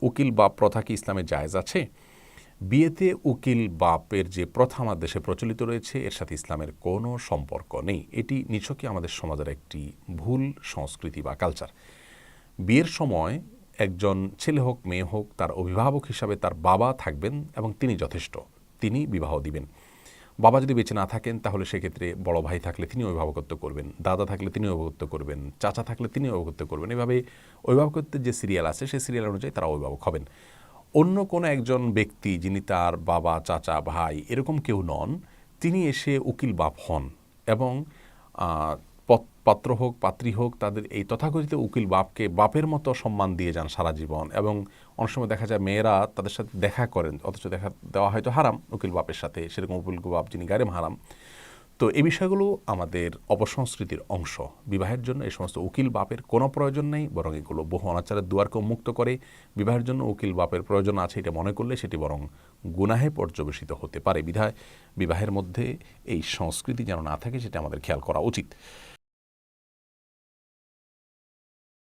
উকিল বাপ প্রথা কি ইসলামে জায়েজ আছে? বিয়েতে উকিল বাপের যে প্রথা আমার দেশে প্রচলিত রয়েছে এর সাথে ইসলামের কোনো সম্পর্ক নেই। এটি নিছকই আমাদের সমাজের একটি ভুল সংস্কৃতি বা কালচার। বিয়ের সময় একজন ছেলে হোক মেয়ে হোক তার অভিভাবক হিসাবে তার বাবা থাকবেন এবং তিনি যথেষ্ট, তিনি বিবাহ দিবেন। বাবা যদি বেঁচে না থাকেন তাহলে সেক্ষেত্রে বড় ভাই থাকলে তিনি অভিভাবকত্ব করবেন, দাদা থাকলে তিনি অভিভাবকত্ব করবেন, চাচা থাকলে তিনি অভিভাবকত্ব করবেন। এভাবে অভিভাবকত্বের যে সিরিয়াল আছে সেই সিরিয়াল অনুযায়ী তারা অভিভাবক হবেন। অন্য কোনো একজন ব্যক্তি যিনি তার বাবা, চাচা, ভাই এরকম কেউ নন, তিনি এসে উকিল বাপ হন এবং পাত্র হোক পাত্রী হোক তাদের এই তথাকথিত উকিল বাপকে বাপের মতো সম্মান দিয়ে যান সারা জীবন। এবং অনেক সময় দেখা যায় মেয়েরা তাদের সাথে দেখা করেন, অথচ দেখা দেওয়া হয়তো হারাম উকিল বাপের সাথে, সেরকম উকিল বাপ যিনি গারেম হারাম। তো এই বিষয়গুলো আমাদের অপসংস্কৃতির অংশ। বিবাহের জন্য এই সমস্ত উকিল বাপের কোনো প্রয়োজন নেই, বরং এগুলো বহু অনাচারের দুয়ারকে মুক্ত করে। বিবাহের জন্য উকিল বাপের প্রয়োজন আছে এটা মনে করলে সেটি বরং গুনাহে পর্যবেসিত হতে পারে। বিধায় বিবাহের মধ্যে এই সংস্কৃতি যেন না থাকে সেটা আমাদের খেয়াল করা উচিত।